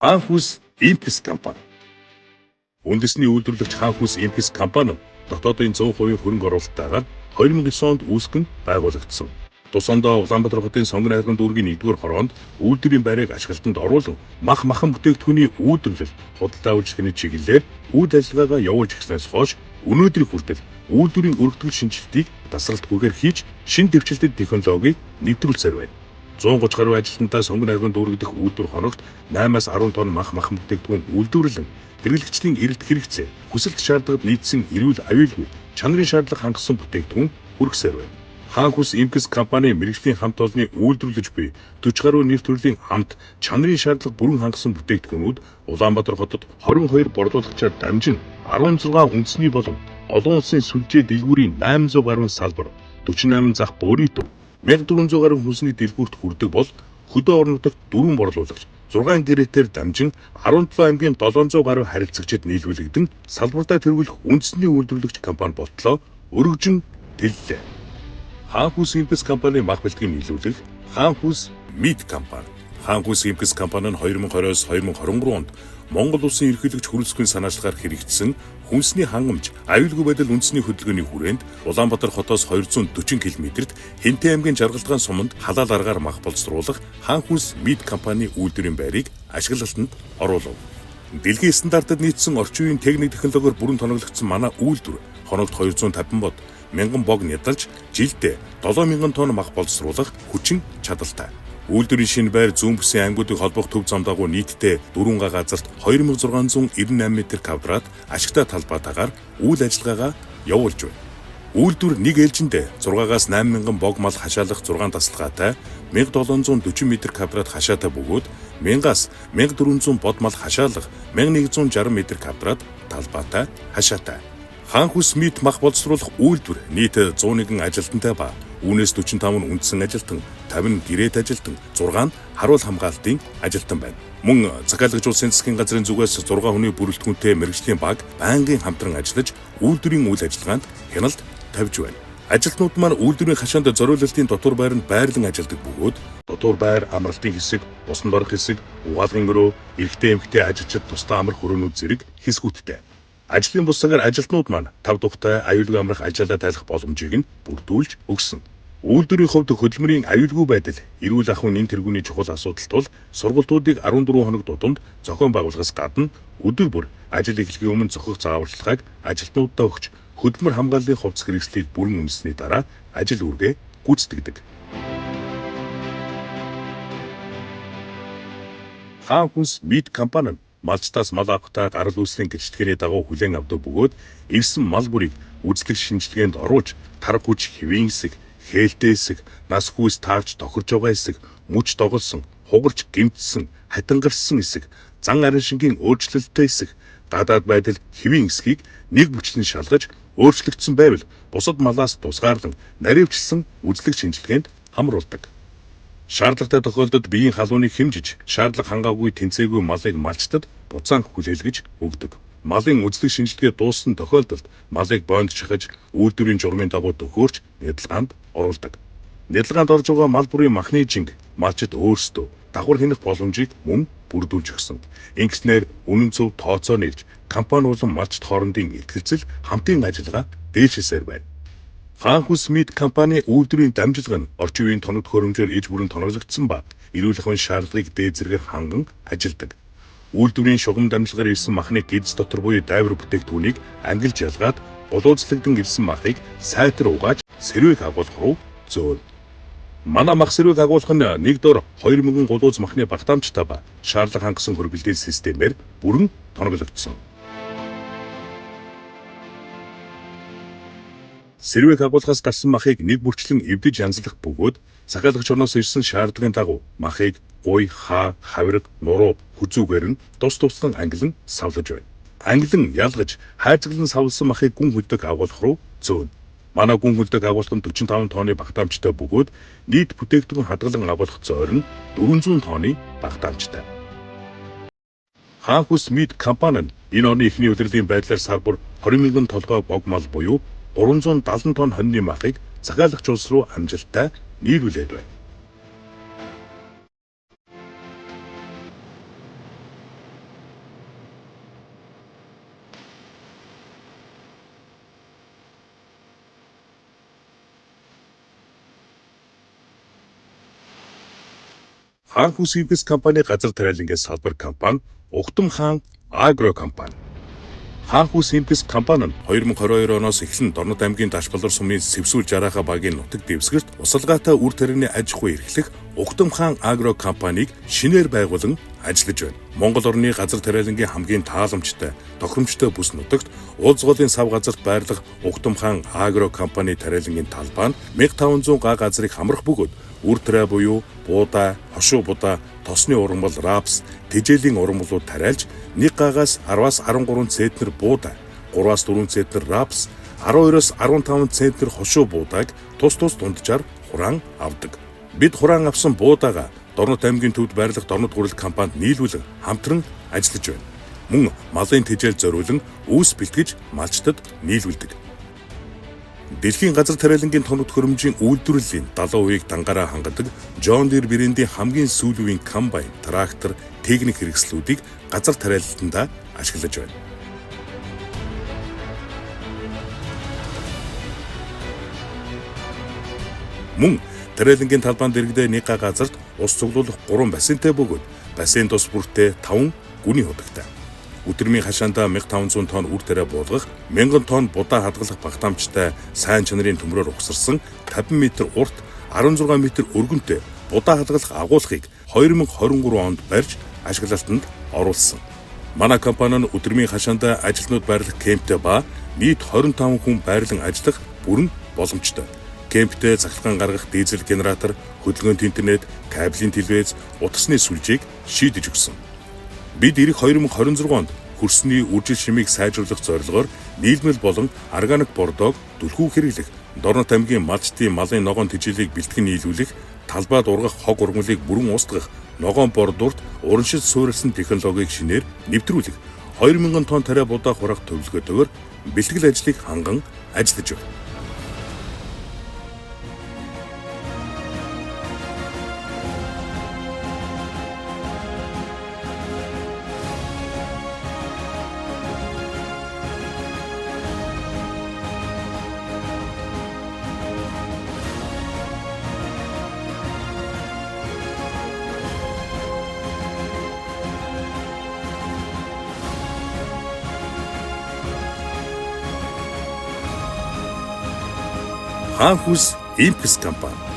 Хаанхус Импис компани. Үндэсний үйлдвэрлэгч Хаанхус Импис компани дотоодын 100% хөрөнгө оруулалттайгаар 2009 онд үүсгэн байгуулагдсан. Тусандаа Улаанбаатар хотын Сонгон айргын дүүргийн 1-р хороонд үйлдвэрийн байрыг ашиглалтанд оруулан махан бүтээгдэхүүний үйлдвэрлэл, худалдаа үйлчлэгээний чиглэлээр үйл ажиллагаагаа явуулж эхлснээс хойш өнөөдрийн хүртэл үйлдвэрийн өргөдгөл шинжилтийг тасралтгүйгээр хийж, шинэ дэвшилтэт технологиг нэвтрүүлсээр байна. 130 гаруй ажилтнтай Сонгон айргын дүүрэг дэх үйлдвэр хоногт 8-аас 10 тонн махан бүтээгдэхүүн үйлдвэрлэн хэрэглэгчдийн эрэлт хэрэгцээ, хүсэлт шаардлагад нийцсэн эрүүл аюулгүй, чанарын шаардлага хангасан бүтээгдэхүүн хүргэсээр байна. Хаанхус Импис компани мэргэжлийн хамт олонны үйлдвэрлэж буй 40 гаруй нэр төрлийн хамт чанарын шаардлага бүрэн хангасан бүтээгдэхүүнүүд Улаанбаатар хотод 22 борлуулагчаар дамжин 16 үндэсний болон олон улсын сүлжээ дэлгүүрийн 800 гаруй салбар, 48 зах бөөрийн 1400 гаруй хүнсний дэлгүүрт хүрдэг бол хөдөө орон нутагт 4 борлуулагч 6 гэрэтээр дамжин 17 аймгийн 700 гаруй харилцагчид нийлүүлэгдэн салбартаа тэргүүлэх үндэсний үйлдвэрлэгч компани болтлоо өргөжин тэллээ. Хаанхус Импис компани мах бэлтгэн нийлүүлэх Хаанхус Мид компани. Хаанхус Импис компани нь 2020-с 2023 онд Монгол улсын ерөнхийлөгч хүрэлцэхүйн санаачлагаар хэрэгжсэн хүнсний хангамж, аюулгүй байдал үндэсний хөдөлгөөний хүрээнд Улаанбаатар хотоос 240 км-т Хэнтэй аймгийн Жаргалдгаан суманд халаал аргаар мах боловсруулах Хаанхус Мид компани үйлдвэрийн байрыг ашиглалтанд оруулав. Дэлхийн стандартад нийцсэн орчин үеийн техник технологиор бүрэн тоноглогдсон манай үйлдвэр хоногт 250 бод, 1000 бог нядалж жилдээ 7000 тонн мах боловсруулах хүчин чадалтай. Үйлдвэрийн шинэ байр зүүн бүсийн аймагуудыг холбох төв зам дагуу нийтдээ 4 газарт 2698 м2-т ашигтай талбайтаагаар үйл ажиллагаагаа явуулж байна. Үйлдвэр нэг ээлжиндээ 6-аас 8000 бог мал хашаалах 6 тасалгаатай, 1740 м2-т хашаатай бөгөөд 1000-аас 1400 бод мал хашаалах 1160 м2-т талбайтай хашаатай. Хаанхус Мид мах боловсруулах үйлдвэр нийт 101 ажилтнтай ба үүнээс 45 нь үндсэн ажилтан, 50 нь гэрээт ажилтан, 6 нь харуул хамгаалтын ажилтан байна. Мөн захиалагжуулсан засгийн газрын зүгээс 6 хүний бүрэлдэхүүнтэй мэргэжлийн баг байнгын хамтран ажиллаж үйлдвэрийн үйл ажиллагаанд хяналт тавьж байна. Ажилтнууд маань үйлдвэрийн хашаанд зориулалтын дотор байранд байрлан ажилладаг бөгөөд дотор байр, амралтын хэсэг, усан дорох хэсэг, угаалгын өрөө, эрэгтэй эмэгтэй ажилчид тусдаа амар хөрөөнүүд зэрэг хэсгүүдтэй. Ажлын бус цагаар ажилтнууд маань тав тухтай аюулгүй амрах ажиллаа тайлах боломжийг нь бүрдүүлж өгсөн. Үйлдвэрийн хувьд хөдөлмөрийн аюулгүй байдал, эрүүл ахуйн нэн тэргүүний чухал асуудал тул сургалтуудыг 14 хоног тутамд зохион байгуулахаас гадна өдөр бүр ажил эхлэхийн өмнө зохих зааварчилгааг ажилтнуудаа өгч хөдөлмөр хамгааллын хувцас хэрэгслийг бүрэн үндэсний дараа ажил үргээ гүйцэтгэдэг. Хаанхус Мид компани малчтаас мал авахтаа гарал үүслийн гэрчлэгээний дагуу хүлээн авдаг бөгөөд ирсэн мал бүрийг үзлэг шинжилгээнд оруулж тарх хүч хэвийн хэсэг, хээлтэй хэсэг, нас хүйс таавч тохирж байгаа хэсэг, мүч доголсон, хугарч гэмтсэн, хатангарсан хэсэг, зан арын шингийн өөрчлөлттэй хэсэг, гадаад байдал хэвийн хэсгийг нэг бүчлэн шалгаж өөрчлөгдсөн байвал бусад малаас тусгаарлан наривчилсан үзлэг шинжилгээнд хамруулдаг. Шаардлагатай тохиолдолд биеийн халууныг хэмжиж, шаардлага хангаагүй тэнцээгүй малыг малчтад буцаан хүлээлгэж өгдөг. Малын үзлэг шинжилгээ дууссан тохиолдолд малыг боонд шахаж, үйлдвэрийн журмын дагуу төхөөрч нядалгаанд оруулдаг. Нядалгаанд орж байгаа мал бүрийн махны жинг малчид өөрсдөө давхар хянах боломжийг мөн бүрдүүлж өгсөн. Ингэснээр үнэн зөв тооцоо нэлж, компани болон малчд хоорондын илтгэл хамтын ажиллагаа дээшилсээр байна. Хаанхус Мид компани үйлдвэрийн дамжуулга нь орчин үеийн тоног төхөөрөмжөөр иж бүрэн тоноглогдсон ба эрүүл ахуйн шаардлагыг дээд зэргээр ханган ажилладаг. Үйлдвэрийн шугам дамжлагаар ирсэн махны гидс дотор буюу дайвар бүтээгдэхүүнийг ангилж ялгаад болооцлогдсон ирсэн махыг сайтар угааж сэрвээг агуулах руу зөөнө. Манай мах сэрвээг агуулах нь нэг дор 2000 гулууз махны багтаамжтай ба шаардлага хангасан хөргөлтийн системээр бүрэн тоноглогдсон. Сэрвээг агуулгаас гарсан махыг нэг бүрчлэн эвдэж янзлах бөгөөд захиалагч орноос ирсэн шаардлагын дагуу махыг гуй, хаа, хавирга, нуруу, хүзүүгээр нь тус тусган ангилан савлаж байна. Ангилан ялгаж, хайрцаглан савласан махыг гүн хөлдөг агуулгах руу зөөнө. Манай гүн хөлдөг агуулга нь 45 тонны багтаамжтай бөгөөд нийт бүтээгдэхүүн хадгалан агуулгах зойр нь 400 тонны багтаамжтай. Хаанхус Мид компани нь энэ оны эхний удирдлагын байдлаар сар бүр 20,000 толгой бог мал буюу 370 тонн хоньны махыг захиалагч улс руу амжилттай нийлүүлээд байна. Хаан хүс импэс компани газар тариалангийн салбар компани Угтам хаан агро компани. Хаан хүс импэс компани нь 2022 оноос эхлэн Дорнод аймгийн Дашбалар сумын Сэвсүүл Жарааха багийн нутаг дэвсгэрт усалгаатай үр тарианы аж ахуй эрхлэх Угтам хаан агро компанийг шинээр байгуулан ажиллаж байна. Монгол орны газар тариалангийн хамгийн тааламжтай, тохиромжтой бүс нутагт уулзгуулын сав газарт байрлах Угтам хаан агро компани тариалангийн талбай нь 1500 га газрыг хамрах бөгөөд үр тариа буюу буудаа, хошуу будаа, тосны ургамал, рапс, тэжээлийн ургамлууд тариалж 1 гагаас 10-аас 13 центнер буудаа, 3-аас 4 центнер рапс, 12-оос 15 центнер хошуу буудааг тус дунджаар хураан авдаг. Бид хураан авсан буудаага Дорнод аймгийн төвд байрлах Дорнод гурил компанид нийлүүлэн хамтран ажиллаж байна. Мөн малын тэжээл зориулан үүс бэлтгэж малчтад нийлүүлдэг. Дэлхийн газар тариалангийн тоног төхөөрөмжийн үйлдвэрлэлийн 70%-ийг дангаараа хангадаг John Deere брендийн хамгийн сүүлийн комбайн, трактор, техник хэрэгслүүдийг газар тариалалтанд ашиглаж байна. Мөн тариалангийн талбайд дэргэдээ 1 га газарт ус цуглуулах 3 бассейнтэй бөгөөд бассейн тус бүртээ 5 гүний худагтай. Өдрмийн хашаандаа 1500 тонн үр тариа буулгах, 1000 тонн будаа хадгалах багтаамжтай сайн чанарын төмрөөр угсарсан 50 м урт, 16 м өргөнтэй будаа хадгалах агуулгыг 2023 онд барьж ашиглалтанд оруулсан. Манай компани нь өдрмийн хашаандаа ажилтнууд байрлах кемптэй ба нийт 25 хүн байрлан ажиллах бүрэн боломжтой. Кемптэй цахилгаан гаргах дизель генератор, хөдөлгөөнт интернет, кабелийн телевиз, утасны сүлжээг шийдэж өгсөн. Бид ирэх 2026 онд хөрсний үржил шимийг сайжруулах зорилгоор нийлмэл болон органик бордоог түлхүү хэрэглэх, Дорнод аймгийн малчтын малын ногоон тэжээлийг бэлтгэн нийлүүлэх, талбайд ургах хог ургамлыг бүрэн устгах, ногоон бордурт ураншил суурилсан технологиг шинээр нэвтрүүлэх, 2000 тонн тариа будаа хураах төлөвлөгөөтэйгээр бэлтгэл ажлыг ханган ажиллаж байна. Хаан хүс импэс компани